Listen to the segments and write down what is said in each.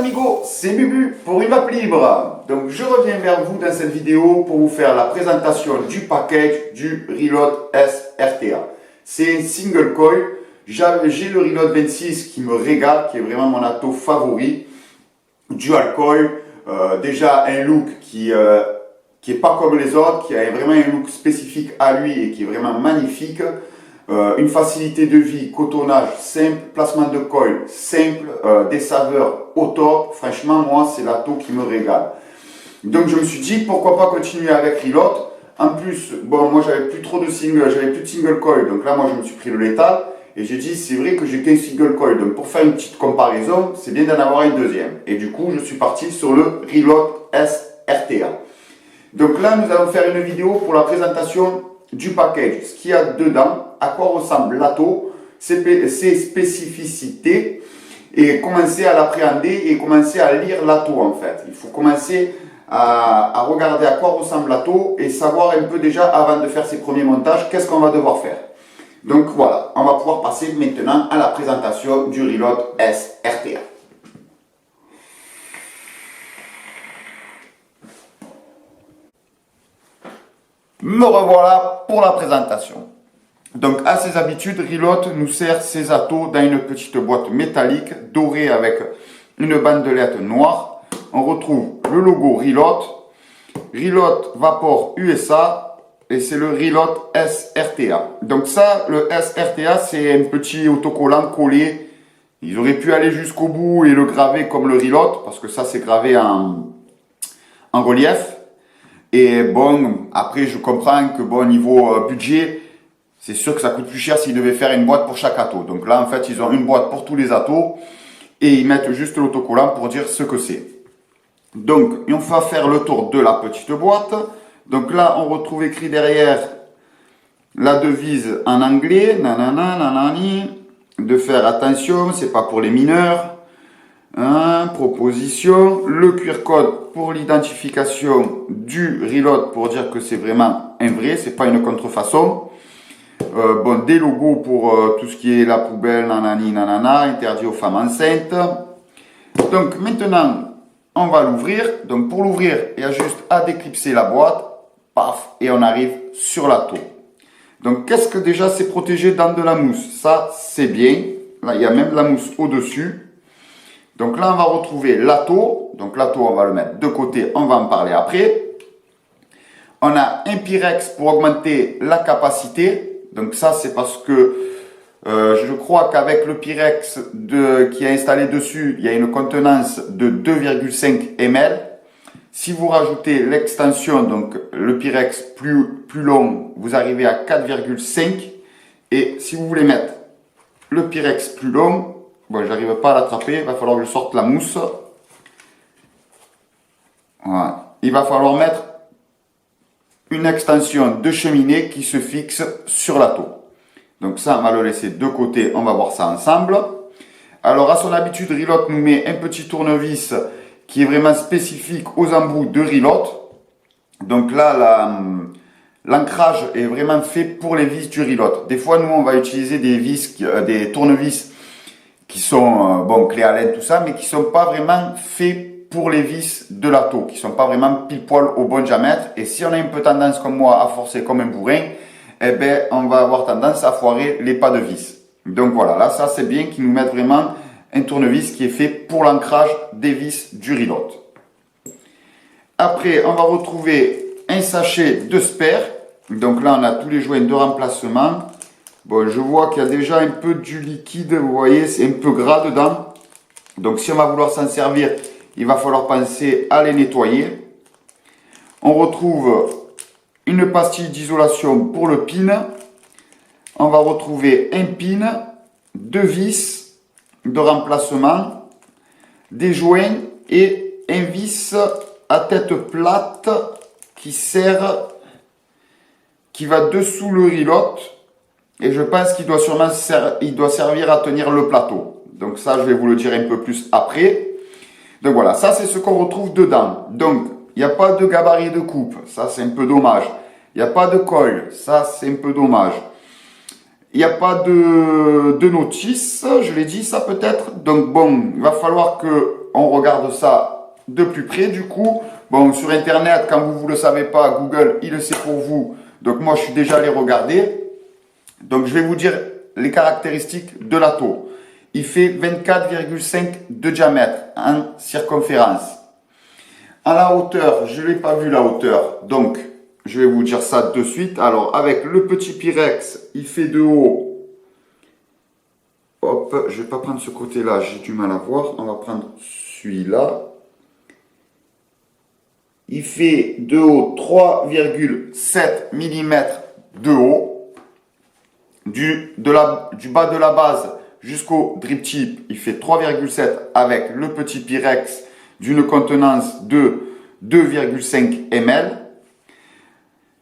amigos, c'est Bubu pour une vape libre. Donc je reviens vers vous dans cette vidéo pour vous faire la présentation du package du Reload S RTA. C'est un single coil. J'ai le Reload 26 qui me régale, qui est vraiment mon ato favori. Dual coil, déjà un look qui est pas comme les autres, qui a vraiment un look spécifique à lui et qui est vraiment magnifique. Une facilité de vie, cotonnage simple, placement de coil simple, des saveurs au top. Franchement, moi, c'est l'atto qui me régale. Donc, je me suis dit, pourquoi pas continuer avec Reload. En plus, bon, moi, j'avais plus trop de single, j'avais plus de single coil. Donc là, moi, je me suis pris le létal. Et j'ai dit, c'est vrai que j'ai qu'un single coil. Donc, pour faire une petite comparaison, c'est bien d'en avoir un deuxième. Et du coup, je suis parti sur le Reload S RTA. Donc là, nous allons faire une vidéo pour la présentation du package, ce qu'il y a dedans, à quoi ressemble l'atto, ses spécificités, et commencer à l'appréhender et commencer à lire l'atto en fait. Il faut commencer à regarder à quoi ressemble l'atto et savoir un peu déjà avant de faire ses premiers montages, qu'est-ce qu'on va devoir faire. Donc voilà, on va pouvoir passer maintenant à la présentation du Reload S RTA. Me revoilà pour la présentation. Donc à ses habitudes, Reload nous sert ses attos dans une petite boîte métallique dorée avec une bandelette noire. On retrouve le logo Reload, Reload Vapor USA et c'est le Reload S RTA. Donc ça, le S RTA, c'est un petit autocollant collé. Ils auraient pu aller jusqu'au bout et le graver comme le Reload parce que ça c'est gravé en relief. Et bon, après je comprends que bon, niveau budget, c'est sûr que ça coûte plus cher s'ils devaient faire une boîte pour chaque atto. Donc là en fait ils ont une boîte pour tous les attos et ils mettent juste l'autocollant pour dire ce que c'est. Donc on va faire le tour de la petite boîte. Donc là on retrouve écrit derrière la devise en anglais, nanana, nanani, de faire attention, c'est pas pour les mineurs. Proposition, le QR code pour l'identification du Reload pour dire que c'est vraiment un vrai, c'est pas une contrefaçon. Bon, des logos pour tout ce qui est la poubelle, nanani, nanana, interdit aux femmes enceintes. Donc maintenant, on va l'ouvrir. Donc pour l'ouvrir, il y a juste à déclipser la boîte, paf, et on arrive sur l'atto. Donc qu'est-ce que déjà c'est protégé dans de la mousse? Ça, c'est bien. Là, il y a même de la mousse au-dessus. Donc là, on va retrouver l'atto. Donc l'atto, on va le mettre de côté, on va en parler après. On a un Pyrex pour augmenter la capacité. Donc ça, c'est parce que je crois qu'avec le Pyrex qui est installé dessus, il y a une contenance de 2,5 ml. Si vous rajoutez l'extension, donc le Pyrex plus long, vous arrivez à 4,5. Et si vous voulez mettre le Pyrex plus long, bon, j'arrive pas à l'attraper, il va falloir que je sorte la mousse. Voilà. Il va falloir mettre une extension de cheminée qui se fixe sur l'atto. Donc ça, on va le laisser de côté, on va voir ça ensemble. Alors à son habitude, Reload nous met un petit tournevis qui est vraiment spécifique aux embouts de Reload. Donc là, l'ancrage est vraiment fait pour les vis du Reload. Des fois, nous, on va utiliser des tournevis qui sont, bon, clés à laine, tout ça, mais qui sont pas vraiment faits pour les vis de l'atto, qui sont pas vraiment pile poil au bon diamètre. Et si on a un peu tendance comme moi à forcer comme un bourrin, eh ben, on va avoir tendance à foirer les pas de vis. Donc voilà, là, ça c'est bien qu'ils nous mettent vraiment un tournevis qui est fait pour l'ancrage des vis du Reload. Après, on va retrouver un sachet de spare. Donc là, on a tous les joints de remplacement. Bon, je vois qu'il y a déjà un peu du liquide, vous voyez, c'est un peu gras dedans. Donc si on va vouloir s'en servir, il va falloir penser à les nettoyer. On retrouve une pastille d'isolation pour le pin. On va retrouver un pin, deux vis de remplacement, des joints et un vis à tête plate qui va dessous le Reload. Et je pense qu'il doit sûrement servir à tenir le plateau. Donc ça, je vais vous le dire un peu plus après. Donc voilà, ça c'est ce qu'on retrouve dedans. Donc, il n'y a pas de gabarit de coupe. Ça, c'est un peu dommage. Il n'y a pas de coil. Ça, c'est un peu dommage. Il n'y a pas de notice. Je l'ai dit, ça peut-être. Donc bon, il va falloir que on regarde ça de plus près du coup. Bon, sur internet, quand vous ne le savez pas, Google, il le sait pour vous. Donc moi, je suis déjà allé regarder. Donc je vais vous dire les caractéristiques de l'atto. Il fait 24,5 de diamètre en circonférence. À la hauteur, je ne l'ai pas vu la hauteur, donc je vais vous dire ça de suite. Alors avec le petit Pyrex, il fait de haut. Hop, je ne vais pas prendre ce côté-là, j'ai du mal à voir. On va prendre celui-là. Il fait de haut 3,7 mm de haut. Du bas de la base jusqu'au drip tip, il fait 3,7 avec le petit Pyrex d'une contenance de 2,5 ml.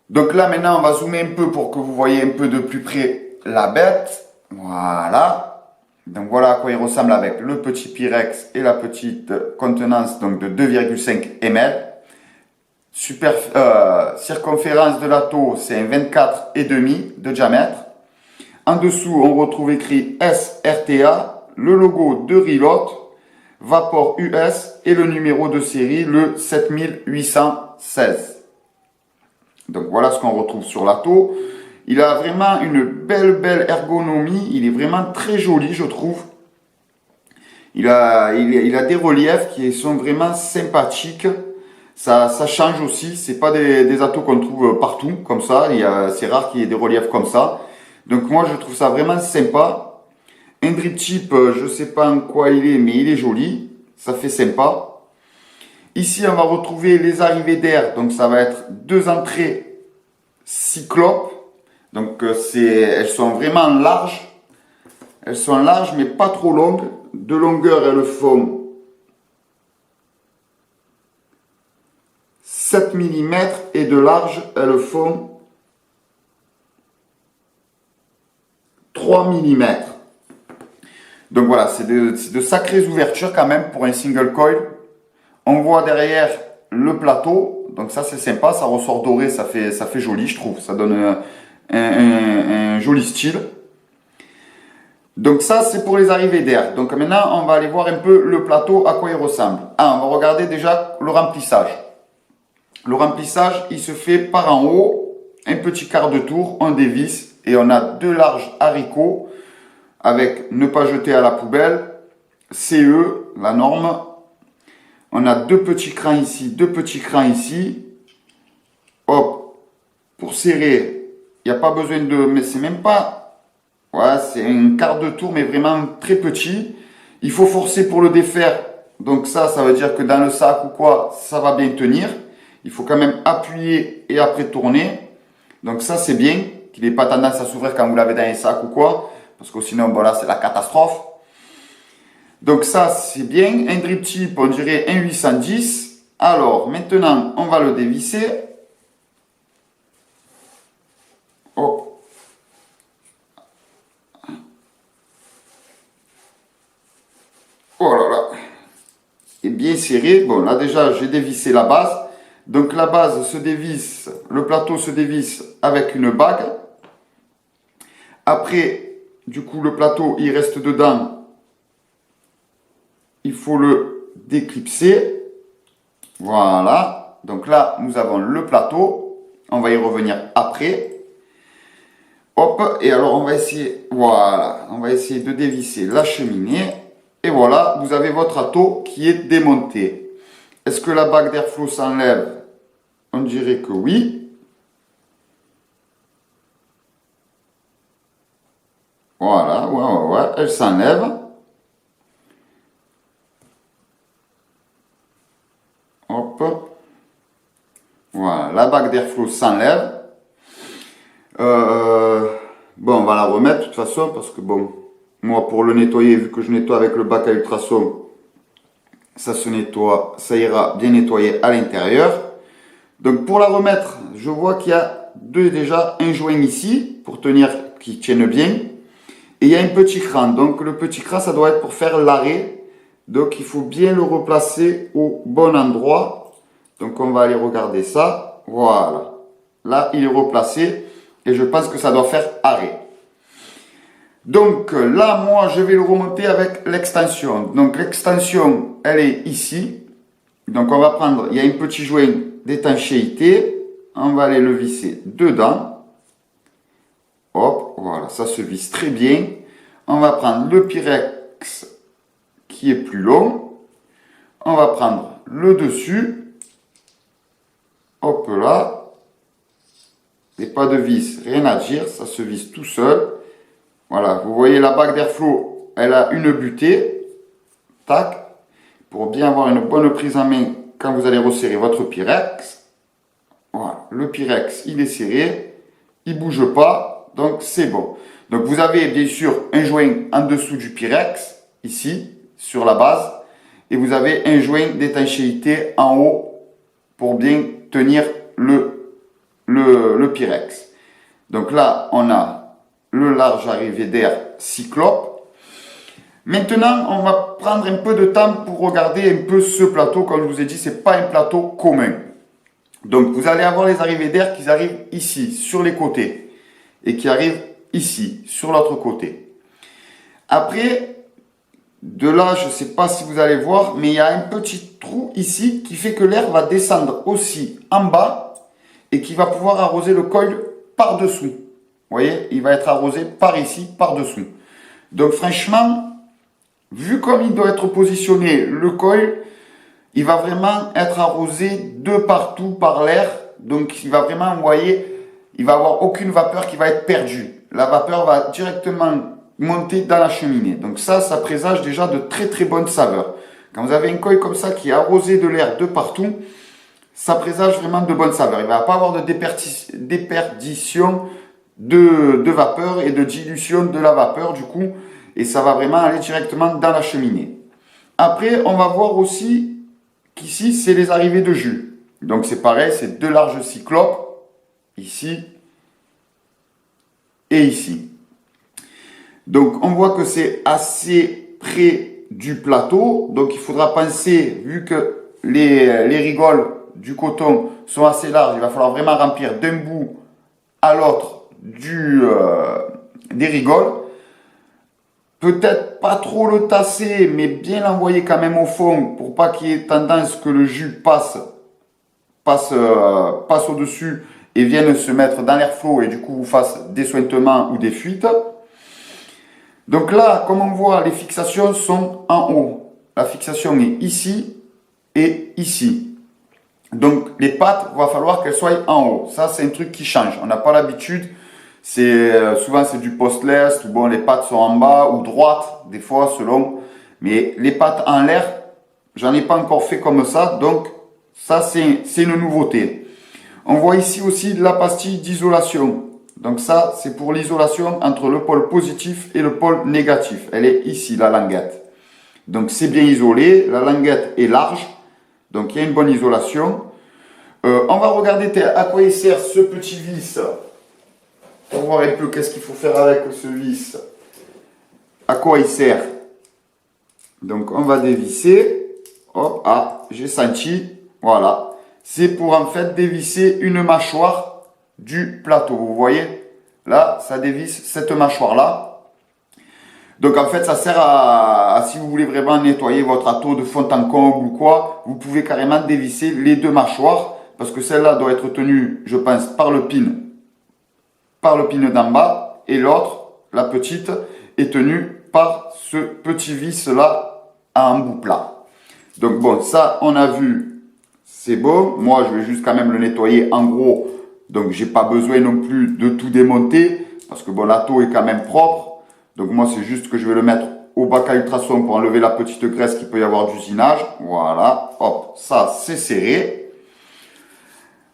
Donc là maintenant on va zoomer un peu pour que vous voyez un peu de plus près la bête. Voilà. Donc voilà à quoi il ressemble avec le petit Pyrex et la petite contenance donc de 2,5 ml. Circonférence de l'atto, c'est un 24,5 de diamètre. En dessous, on retrouve écrit SRTA, le logo de Rilot, Vapor US et le numéro de série, le 7816. Donc voilà ce qu'on retrouve sur l'atto. Il a vraiment une belle ergonomie. Il est vraiment très joli, je trouve. Il a des reliefs qui sont vraiment sympathiques. Ça change aussi. C'est pas des attos qu'on trouve partout comme ça. C'est rare qu'il y ait des reliefs comme ça. Donc moi je trouve ça vraiment sympa. Un drip tip, je sais pas en quoi il est, mais il est joli. Ça fait sympa. Ici on va retrouver les arrivées d'air. Donc ça va être deux entrées cyclopes. Donc elles sont vraiment larges. Elles sont larges mais pas trop longues. De longueur elles font 7 mm et de large elles font 3 mm. Donc voilà, c'est de sacrées ouvertures quand même pour un single coil. On voit derrière le plateau, donc ça c'est sympa, ça ressort doré, ça fait joli je trouve, ça donne un joli style. Donc ça c'est pour les arrivées d'air. Donc maintenant on va aller voir un peu le plateau, à quoi il ressemble. On va regarder déjà le remplissage. Le remplissage il se fait par en haut, un petit quart de tour, on dévisse. Et on a deux larges haricots avec ne pas jeter à la poubelle, CE, la norme. On a deux petits crans ici, deux petits crans ici. Hop, pour serrer, il n'y a pas besoin de... Mais c'est même pas... Ouais, c'est un quart de tour, mais vraiment très petit. Il faut forcer pour le défaire. Donc ça veut dire que dans le sac ou quoi, ça va bien tenir. Il faut quand même appuyer et après tourner. Donc ça, c'est bien. Qu'il n'ait pas tendance à s'ouvrir quand vous l'avez dans un sac ou quoi, parce que sinon, bon là, c'est la catastrophe. Donc ça, c'est bien. Un drip tip, on dirait un 810. Alors, maintenant, on va le dévisser. Oh. Oh là là. Et bien serré. Bon, là déjà, j'ai dévissé la base. Donc la base se dévisse, le plateau se dévisse avec une bague. Après, du coup, le plateau, il reste dedans. Il faut le déclipser. Voilà. Donc là, nous avons le plateau. On va y revenir après. Hop. Et alors, on va essayer, voilà. On va essayer de dévisser la cheminée. Et voilà, vous avez votre atto qui est démonté. Est-ce que la bague d'airflow s'enlève? On dirait que oui. Voilà, ouais, elle s'enlève. Hop. Voilà, la bague d'airflow s'enlève. Bon, on va la remettre de toute façon parce que bon, moi pour le nettoyer, vu que je nettoie avec le bac à ultrasons, ça se nettoie, ça ira bien nettoyer à l'intérieur. Donc pour la remettre, je vois qu'il y a déjà un joint ici pour tenir, qui tienne bien. Et il y a un petit cran. Donc le petit cran, ça doit être pour faire l'arrêt. Donc il faut bien le replacer au bon endroit. Donc on va aller regarder ça. Voilà. Là, il est replacé. Et je pense que ça doit faire arrêt. Donc là, moi, je vais le remonter avec l'extension. Donc l'extension, elle est ici. Donc on va prendre, il y a un petit joint d'étanchéité. On va aller le visser dedans. Hop, voilà, ça se visse très bien. On va prendre le Pyrex qui est plus long. On va prendre le dessus. Hop là. Et pas de vis, rien à dire, ça se visse tout seul. Voilà, vous voyez la bague d'airflow, elle a une butée. Tac. Pour bien avoir une bonne prise en main quand vous allez resserrer votre Pyrex. Voilà, le Pyrex, il est serré. Il ne bouge pas, donc c'est bon. Donc vous avez bien sûr un joint en dessous du Pyrex, ici, sur la base. Et vous avez un joint d'étanchéité en haut pour bien tenir le Pyrex. Donc là, on a le large arrivée d'air cyclope. Maintenant, on va prendre un peu de temps pour regarder un peu ce plateau. Comme je vous ai dit, ce n'est pas un plateau commun. Donc, vous allez avoir les arrivées d'air qui arrivent ici, sur les côtés. Et qui arrivent ici, sur l'autre côté. Après, de là, je ne sais pas si vous allez voir, mais il y a un petit trou ici qui fait que l'air va descendre aussi en bas et qui va pouvoir arroser le coil par-dessous. Vous voyez, il va être arrosé par ici, par-dessous. Donc, franchement, vu comme il doit être positionné, le coil, il va vraiment être arrosé de partout par l'air. Donc, il va vraiment, vous voyez, il va avoir aucune vapeur qui va être perdue. La vapeur va directement monter dans la cheminée. Donc ça présage déjà de très très bonnes saveurs. Quand vous avez un coil comme ça qui est arrosé de l'air de partout, ça présage vraiment de bonnes saveurs. Il ne va pas avoir de déperdition de vapeur et de dilution de la vapeur du coup. Et ça va vraiment aller directement dans la cheminée. Après, on va voir aussi qu'ici, c'est les arrivées de jus. Donc c'est pareil, c'est deux larges cyclopes, ici et ici. Donc on voit que c'est assez près du plateau. Donc il faudra penser, vu que les rigoles du coton sont assez larges, il va falloir vraiment remplir d'un bout à l'autre des rigoles. Peut-être pas trop le tasser, mais bien l'envoyer quand même au fond pour pas qu'il y ait tendance que le jus passe au-dessus et vienne se mettre dans l'airflow et du coup vous fasse des suintements ou des fuites. Donc là, comme on voit, les fixations sont en haut. La fixation est ici et ici. Donc les pattes, il va falloir qu'elles soient en haut. Ça, c'est un truc qui change. On n'a pas l'habitude. Souvent c'est du postless, ou bon, les pattes sont en bas ou droites, des fois selon. Mais les pattes en l'air, j'en ai pas encore fait comme ça. Donc ça, c'est une nouveauté. On voit ici aussi la pastille d'isolation. Donc ça, c'est pour l'isolation entre le pôle positif et le pôle négatif. Elle est ici, la languette. Donc c'est bien isolé, la languette est large, donc il y a une bonne isolation. On va regarder à quoi il sert ce petit vis. Pour voir un peu qu'est-ce qu'il faut faire avec ce vis. À quoi il sert. Donc on va dévisser. Hop, ah, j'ai senti. Voilà. C'est pour en fait dévisser une mâchoire du plateau. Vous voyez, là, ça dévisse cette mâchoire-là. Donc, en fait, ça sert à, si vous voulez vraiment nettoyer votre atteau de fond en comble ou quoi, vous pouvez carrément dévisser les deux mâchoires parce que celle-là doit être tenue, je pense, par le pin d'en bas et l'autre, la petite, est tenue par ce petit vis-là à embout plat. Donc, bon, ça, on a vu, c'est bon. Moi, je vais juste quand même le nettoyer en gros. Donc, j'ai pas besoin non plus de tout démonter parce que bon, l'atteau est quand même propre. Donc, moi, c'est juste que je vais le mettre au bac à ultrasons pour enlever la petite graisse qu'il peut y avoir d'usinage. Voilà, hop, ça, c'est serré.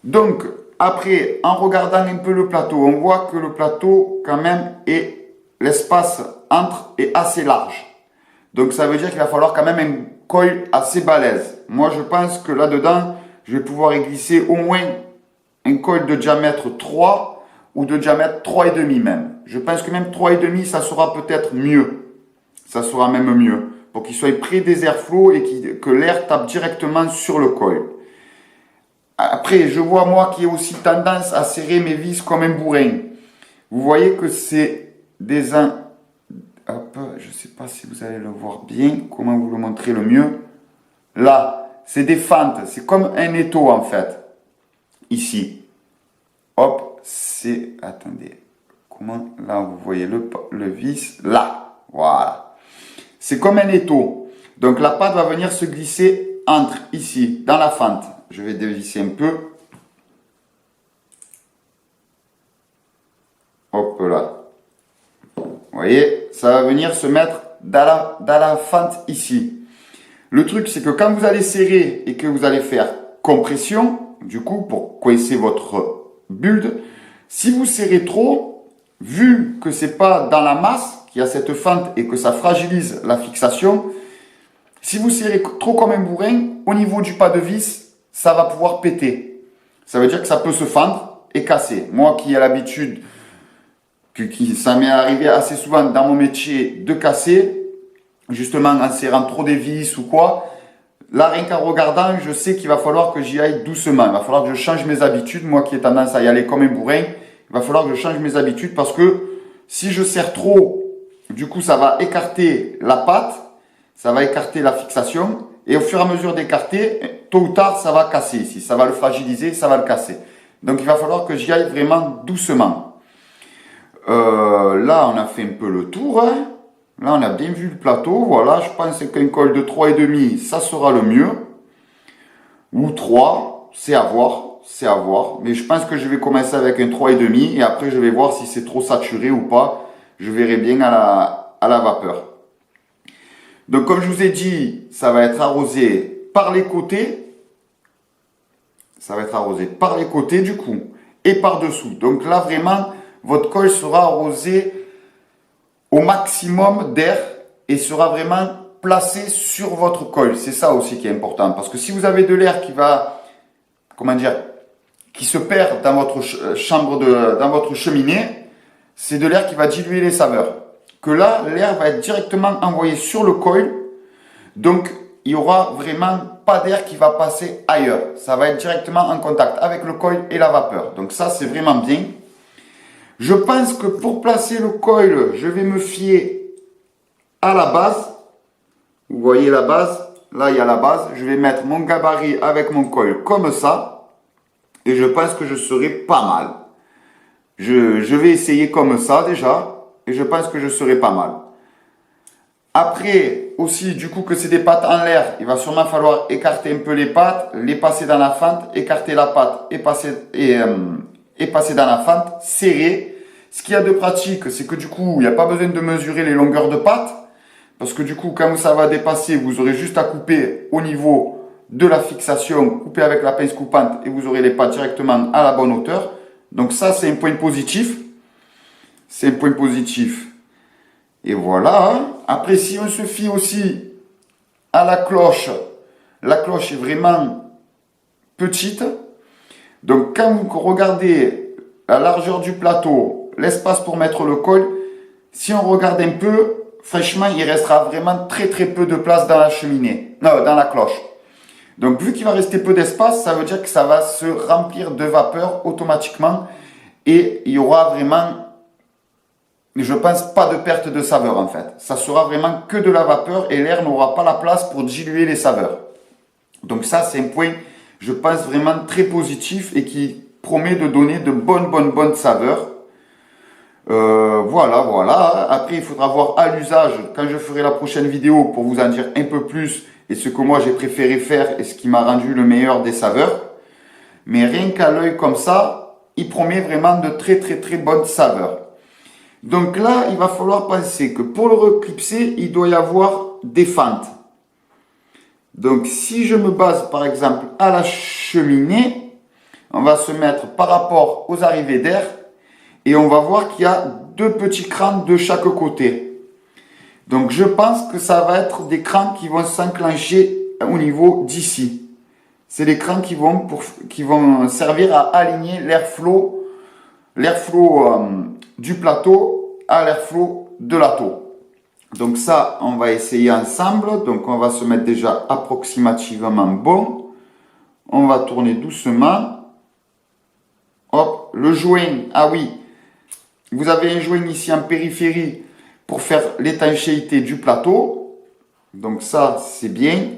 Donc, après, en regardant un peu le plateau, on voit que le plateau, quand même, l'espace entre est assez large. Donc, ça veut dire qu'il va falloir quand même un coil assez balèze. Moi, je pense que là-dedans, je vais pouvoir y glisser au moins un coil de diamètre 3 ou de diamètre 3,5 même. Je pense que même 3,5, ça sera peut-être mieux. Ça sera même mieux. Pour qu'il soit près des airflows et que l'air tape directement sur le coil. Après, je vois moi qui ai aussi tendance à serrer mes vis comme un bourrin. Vous voyez que c'est des hop, je ne sais pas si vous allez le voir bien, comment vous le montrer le mieux. Là, c'est des fentes, c'est comme un étau en fait. Ici. Hop, c'est, attendez, comment, là vous voyez le vis, là, voilà. C'est comme un étau. Donc la pâte va venir se glisser entre ici, dans la fente. Je vais dévisser un peu. Hop là. Vous voyez, ça va venir se mettre dans la fente ici. Le truc, c'est que quand vous allez serrer et que vous allez faire compression, du coup, pour coincer votre build, si vous serrez trop, vu que c'est pas dans la masse qu'il y a cette fente et que ça fragilise la fixation, si vous serrez trop comme un bourrin, au niveau du pas de vis, ça va pouvoir péter. Ça veut dire que ça peut se fendre et casser. Moi qui ai l'habitude, ça m'est arrivé assez souvent dans mon métier de casser, justement en serrant trop des vis ou quoi, là rien qu'en regardant, je sais qu'il va falloir que j'y aille doucement. Il va falloir que je change mes habitudes. Moi qui ai tendance à y aller comme un bourrin, il va falloir que je change mes habitudes parce que si je serre trop, du coup ça va écarter la pâte, ça va écarter la fixation et au fur et à mesure d'écarter, tôt ou tard ça va casser ici, ça va le fragiliser, ça va le casser. Donc il va falloir que j'y aille vraiment doucement. Là on a fait un peu le tour, hein. Là on a bien vu le plateau, voilà, je pense qu'un col de 3,5 ça sera le mieux. Ou 3, c'est à voir, mais je pense que je vais commencer avec un 3,5 et après je vais voir si c'est trop saturé ou pas, je verrai bien à la vapeur. Donc comme je vous ai dit, ça va être arrosé par les côtés, du coup, et par dessous. Donc là vraiment, votre colle sera arrosé au maximum d'air et sera vraiment placé sur votre colle. C'est ça aussi qui est important, parce que si vous avez de l'air qui va, comment dire, qui se perd dans votre dans votre cheminée, c'est de l'air qui va diluer les saveurs. Que là, l'air va être directement envoyé sur le coil, donc il y aura vraiment pas d'air qui va passer ailleurs. Ça va être directement en contact avec le coil et la vapeur. Donc ça, c'est vraiment bien. Je pense que pour placer le coil, je vais me fier à la base. Vous voyez la base, là il y a la base. Je vais mettre mon gabarit avec mon coil comme ça. Et je pense que je serai pas mal. Je vais essayer comme ça déjà. Et je pense que je serai pas mal. Après, aussi, du coup que c'est des pâtes en l'air, il va sûrement falloir écarter un peu les pâtes, les passer dans la fente, écarter la pâte et passer dans la fente, serrer. Ce qu'il y a de pratique, c'est que du coup, il n'y a pas besoin de mesurer les longueurs de pâte. Parce que du coup, quand ça va dépasser, vous aurez juste à couper au niveau de la fixation, couper avec la pince coupante et vous aurez les pâtes directement à la bonne hauteur. Donc ça, c'est un point positif. C'est un point positif. Et voilà. Après, si on se fie aussi à la cloche est vraiment petite. Donc, quand vous regardez la largeur du plateau, l'espace pour mettre le col, si on regarde un peu, franchement, il restera vraiment très peu de place dans la cheminée, non, dans la cloche. Donc, vu qu'il va rester peu d'espace, ça veut dire que ça va se remplir de vapeur automatiquement et il y aura vraiment, je pense, pas de perte de saveur en fait. Ça sera vraiment que de la vapeur et l'air n'aura pas la place pour diluer les saveurs. Donc ça, c'est un point, je pense, vraiment très positif et qui promet de donner de bonnes saveurs. Voilà. Après, il faudra voir à l'usage quand je ferai la prochaine vidéo pour vous en dire un peu plus et ce que moi j'ai préféré faire et ce qui m'a rendu le meilleur des saveurs. Mais rien qu'à l'œil comme ça, il promet vraiment de très bonnes saveurs. Donc là, il va falloir penser que pour le reclipser, il doit y avoir des fentes. Donc si je me base par exemple à la cheminée, on va se mettre par rapport aux arrivées d'air et on va voir qu'il y a deux petits crans de chaque côté. Donc je pense que ça va être des crans qui vont s'enclencher au niveau d'ici. C'est les crans qui vont servir à aligner l'airflow du plateau à l'airflow de la taux. Donc ça, on va essayer ensemble. Donc on va se mettre déjà approximativement bon. On va tourner doucement. Hop, le joint. Ah oui, vous avez un joint ici en périphérie pour faire l'étanchéité du plateau. Donc ça, c'est bien.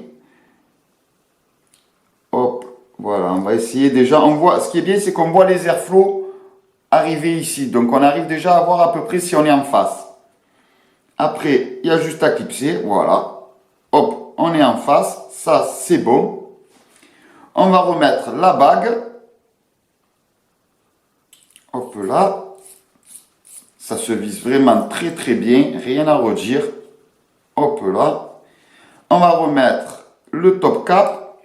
Hop, voilà, on va essayer déjà. On voit, ce qui est bien, c'est qu'on voit les airflows arriver ici. Donc on arrive déjà à voir à peu près si on est en face. Après, il y a juste à clipser, voilà. Hop, on est en face, ça c'est bon. On va remettre la bague. Hop là. Ça se visse vraiment très très bien, rien à redire. Hop là. On va remettre le top cap.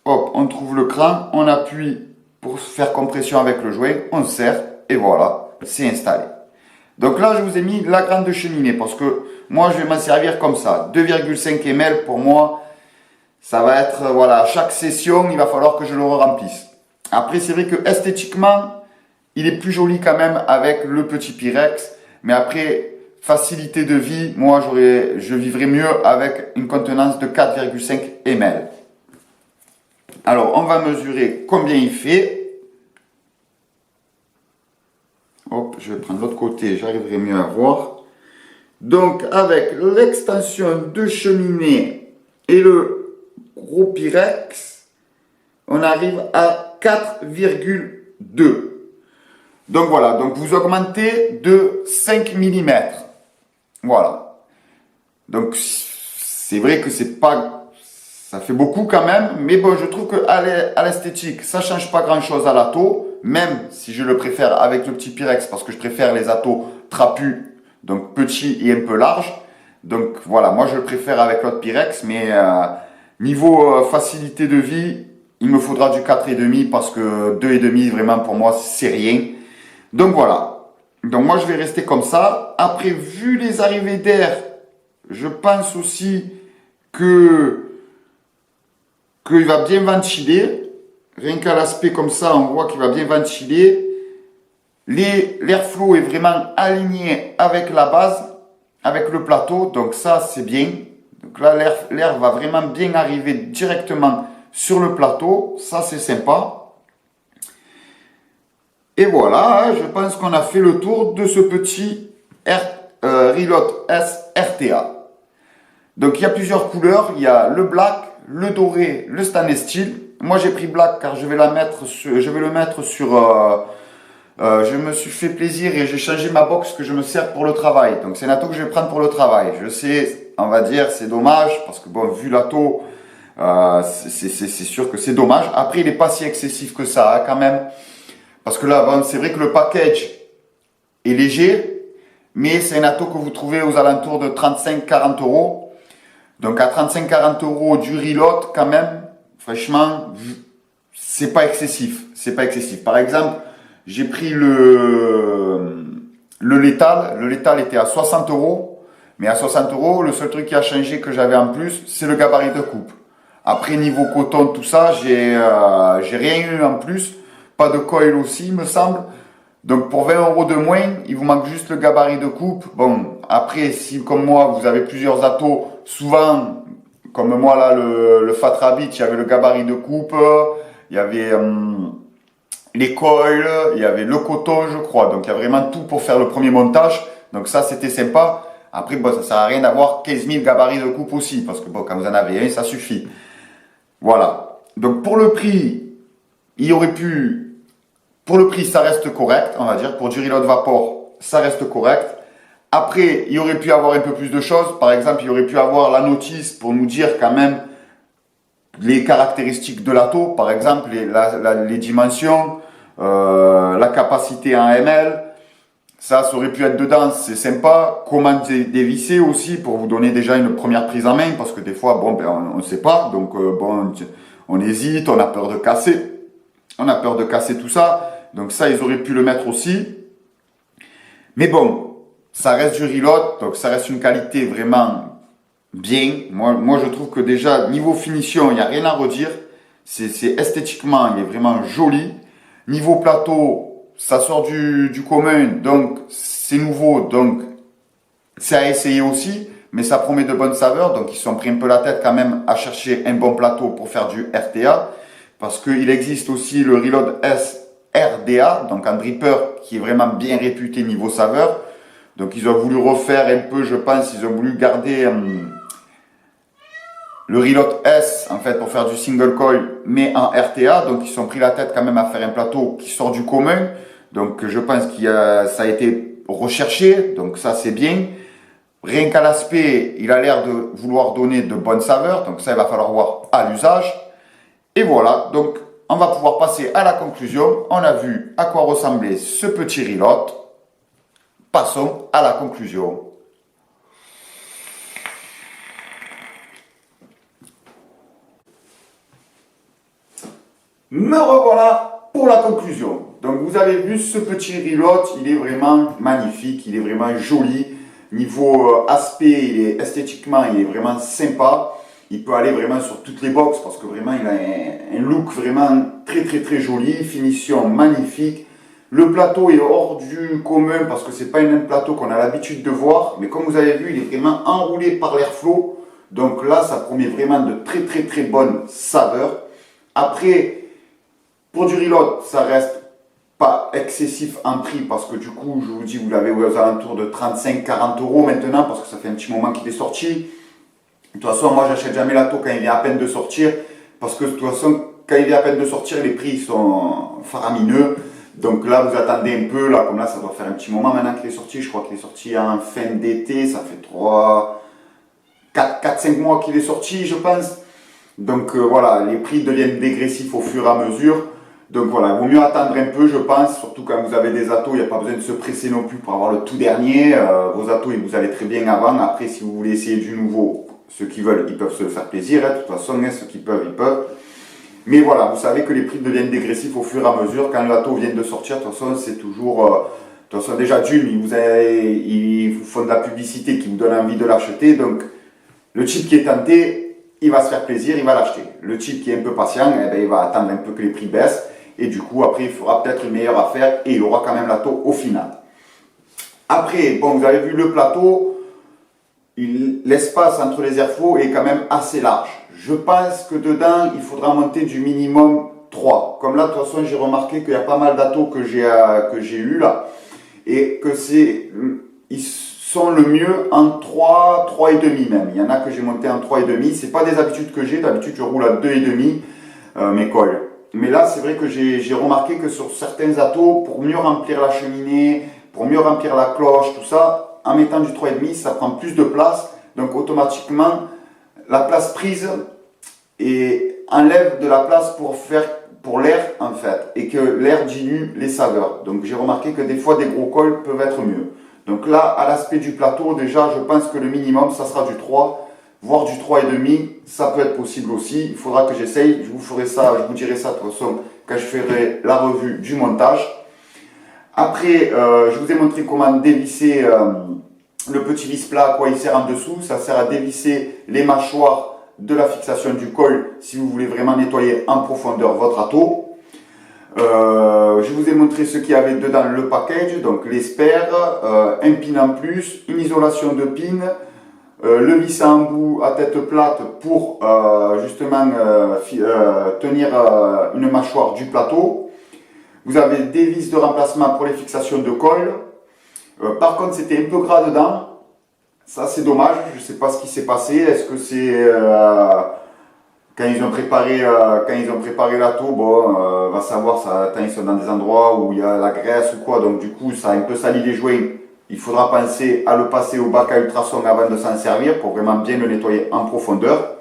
Hop, on trouve le cran, on appuie pour faire compression avec le joint, on serre et voilà, c'est installé. Donc là, je vous ai mis la grande cheminée parce que moi, je vais m'en servir comme ça. 2,5 ml pour moi, ça va être, voilà, à chaque session, il va falloir que je le remplisse. Après, c'est vrai que esthétiquement, il est plus joli quand même avec le petit Pyrex. Mais après, facilité de vie, moi, je vivrais mieux avec une contenance de 4,5 ml. Alors, on va mesurer combien il fait. Hop, je vais prendre l'autre côté, j'arriverai mieux à voir. Donc, avec l'extension de cheminée et le gros Pyrex, on arrive à 4,2. Donc voilà, donc vous augmentez de 5 mm. Voilà. Donc, c'est vrai que c'est pas... Ça fait beaucoup quand même, mais bon, je trouve qu'à l'esthétique, ça change pas grand-chose à l'atto, même si je le préfère avec le petit Pyrex, parce que je préfère les attos trapus, donc petits et un peu larges. Donc voilà, moi je le préfère avec l'autre Pyrex, mais niveau facilité de vie, il me faudra du 4,5 parce que 2,5 vraiment pour moi c'est rien. Donc voilà, donc moi je vais rester comme ça. Après, vu les arrivées d'air, je pense aussi qu'il va bien ventiler. Rien qu'à l'aspect comme ça, on voit qu'il va bien ventiler. L'airflow est vraiment aligné avec la base, avec le plateau. Donc ça, c'est bien. Donc là, l'air va vraiment bien arriver directement sur le plateau. Ça, c'est sympa. Et voilà, je pense qu'on a fait le tour de ce petit Reload S RTA. Donc il y a plusieurs couleurs. Il y a le black, le doré, le stainless steel. Moi j'ai pris black car je vais le mettre sur... je me suis fait plaisir et j'ai changé ma box que je me sers pour le travail. Donc c'est un atto que je vais prendre pour le travail. Je sais, on va dire, c'est dommage parce que bon, vu l'atto, c'est sûr que c'est dommage. Après, il n'est pas si excessif que ça, hein, quand même. Parce que là, bon, c'est vrai que le package est léger, mais c'est un atto que vous trouvez aux alentours de 35-40 euros. Donc à 35-40 euros du reload, quand même, franchement, c'est pas excessif. C'est pas excessif. Par exemple, j'ai pris le létal. Le létal était à 60 euros. Mais à 60 euros, le seul truc qui a changé que j'avais en plus, c'est le gabarit de coupe. Après, niveau coton, tout ça, j'ai rien eu en plus. Pas de coil aussi, il me semble. Donc pour 20 euros de moins, il vous manque juste le gabarit de coupe. Bon, après, si comme moi, vous avez plusieurs attos, souvent, comme moi là, le Fat Rabbit, il y avait le gabarit de coupe, il y avait les coils, il y avait le coton, je crois. Donc il y a vraiment tout pour faire le premier montage. Donc ça, c'était sympa. Après, bon, ça sert à rien d'avoir 15 000 gabarits de coupe aussi, parce que bon, quand vous en avez un, ça suffit. Voilà. Donc pour le prix, il y aurait pu... Pour le prix, ça reste correct, on va dire. Pour du reload vapor, ça reste correct. Après, il y aurait pu avoir un peu plus de choses. Par exemple, il y aurait pu avoir la notice pour nous dire quand même les caractéristiques de l'atto. Par exemple, les dimensions, la capacité en ml. Ça aurait pu être dedans, c'est sympa. Comment dévisser aussi pour vous donner déjà une première prise en main. Parce que des fois, bon, ben, on ne sait pas. Donc, bon, on hésite, on a peur de casser. On a peur de casser tout ça. Donc ça, ils auraient pu le mettre aussi. Mais bon, ça reste du reload. Donc ça reste une qualité vraiment bien. Moi je trouve que déjà, niveau finition, il n'y a rien à redire. C'est esthétiquement, il est vraiment joli. Niveau plateau, ça sort du commun. Donc c'est nouveau. Donc c'est à essayer aussi. Mais ça promet de bonnes saveurs. Donc ils se sont pris un peu la tête quand même à chercher un bon plateau pour faire du RTA. Parce qu'il existe aussi le Reload S RDA, donc un dripper qui est vraiment bien réputé niveau saveur. Donc ils ont voulu refaire un peu, je pense, ils ont voulu garder le Reload S en fait pour faire du single coil mais en RTA. Donc ils se sont pris la tête quand même à faire un plateau qui sort du commun. Donc je pense ça a été recherché, donc ça c'est bien. Rien qu'à l'aspect, il a l'air de vouloir donner de bonnes saveurs, donc ça il va falloir voir à l'usage. Et voilà, donc on va pouvoir passer à la conclusion. On a vu à quoi ressemblait ce petit Reload. Passons à la conclusion. Me revoilà pour la conclusion. Donc vous avez vu ce petit Reload, il est vraiment magnifique, il est vraiment joli. Niveau aspect, esthétiquement, il est vraiment sympa. Il peut aller vraiment sur toutes les boxes parce que vraiment il a un look vraiment très joli, finition magnifique. Le plateau est hors du commun parce que c'est pas un plateau qu'on a l'habitude de voir, mais comme vous avez vu, il est vraiment enroulé par l'airflow. Donc là, ça promet vraiment de très bonnes saveurs. Après, pour du Reload, ça reste pas excessif en prix parce que du coup, je vous dis, vous l'avez aux alentours de 35-40 € maintenant parce que ça fait un petit moment qu'il est sorti. De toute façon, moi, j'achète jamais l'auto quand il vient à peine de sortir parce que de toute façon, quand il vient à peine de sortir, les prix sont faramineux. Donc là, vous attendez un peu, là, comme là, ça doit faire un petit moment maintenant qu'il est sorti. Je crois qu'il est sorti en fin d'été, ça fait 4-5 mois qu'il est sorti, je pense. Donc voilà, les prix deviennent dégressifs au fur et à mesure. Donc voilà, il vaut mieux attendre un peu, je pense, surtout quand vous avez des atos, il n'y a pas besoin de se presser non plus pour avoir le tout dernier. Vos atos, vous allez très bien avant. Après, si vous voulez essayer du nouveau, ceux qui veulent, ils peuvent se faire plaisir. Hein. De toute façon, hein, ceux qui peuvent, ils peuvent. Mais voilà, vous savez que les prix deviennent dégressifs au fur et à mesure. Quand l'ato vient de sortir, de toute façon, c'est toujours... de toute façon, déjà, d'une, ils vous font de la publicité qui vous donne envie de l'acheter. Donc, le type qui est tenté, il va se faire plaisir, il va l'acheter. Le type qui est un peu patient, eh ben, il va attendre un peu que les prix baissent. Et du coup, après, il fera peut-être une meilleure affaire et il aura quand même l'ato au final. Après, bon, vous avez vu le plateau, l'espace entre les airflows est quand même assez large. Je pense que dedans, il faudra monter du minimum 3. Comme là, de toute façon, j'ai remarqué qu'il y a pas mal d'atos que j'ai eu là. Et que ils sont le mieux en 3, 3,5 même. Il y en a que j'ai monté en 3,5. Ce n'est pas des habitudes que j'ai. D'habitude, je roule à 2,5 mes coils. Mais là, c'est vrai que j'ai remarqué que sur certains atos, pour mieux remplir la cheminée, pour mieux remplir la cloche, tout ça, en mettant du 3,5, ça prend plus de place. Donc automatiquement, la place prise et enlève de la place pour l'air en fait. Et que l'air dilue les saveurs. Donc j'ai remarqué que des fois, des gros coils peuvent être mieux. Donc là, à l'aspect du plateau, déjà, je pense que le minimum, ça sera du 3. Voire du 3,5, ça peut être possible aussi. Il faudra que j'essaye. Je vous ferai ça, je vous dirai ça de toute façon quand je ferai la revue du montage. Après, je vous ai montré comment dévisser le petit vis plat, à quoi il sert en dessous. Ça sert à dévisser les mâchoires de la fixation du col si vous voulez vraiment nettoyer en profondeur votre ato. Je vous ai montré ce qu'il y avait dedans le package, donc les spares, un pin en plus, une isolation de pin. Le vis à embout à tête plate pour justement tenir une mâchoire du plateau. Vous avez des vis de remplacement pour les fixations de coil. Par contre, c'était un peu gras dedans. Ça, c'est dommage. Je ne sais pas ce qui s'est passé. Est-ce que c'est quand ils ont préparé l'ato, bon, va savoir, ça, ils sont dans des endroits où il y a la graisse ou quoi. Donc du coup, ça a un peu sali les joints. Il faudra penser à le passer au bac à ultrasons avant de s'en servir pour vraiment bien le nettoyer en profondeur.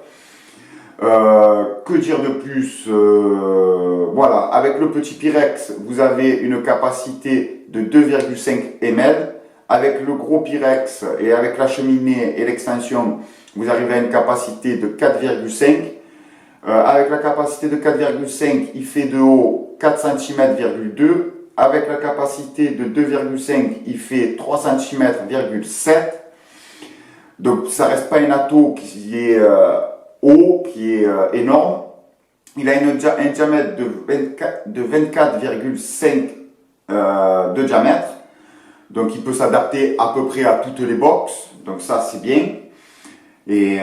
Que dire de plus voilà, avec le petit Pyrex, vous avez une capacité de 2,5 ml. Avec le gros Pyrex et avec la cheminée et l'extension, vous arrivez à une capacité de 4,5. Avec la capacité de 4,5, il fait de haut 4 cm,2 cm. Avec la capacité de 2,5, il fait 3 cm,7 cm. Donc ça reste pas un ato qui est haut, qui est énorme. Il a un diamètre de 24,5 de diamètre. Donc il peut s'adapter à peu près à toutes les boxes. Donc ça c'est bien. Et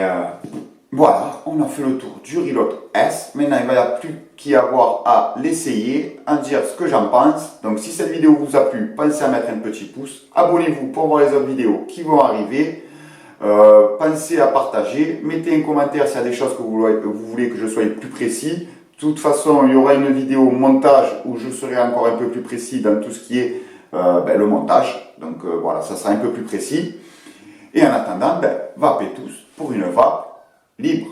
Voilà, on a fait le tour du Reload S. Maintenant, il ne va plus qu'y avoir à l'essayer, à dire ce que j'en pense. Donc, si cette vidéo vous a plu, pensez à mettre un petit pouce. Abonnez-vous pour voir les autres vidéos qui vont arriver. Pensez à partager. Mettez un commentaire s'il y a des choses que vous voulez que je sois plus précis. De toute façon, il y aura une vidéo montage où je serai encore un peu plus précis dans tout ce qui est le montage. Donc, voilà, ça sera un peu plus précis. Et en attendant, vapez tous pour une vape libre.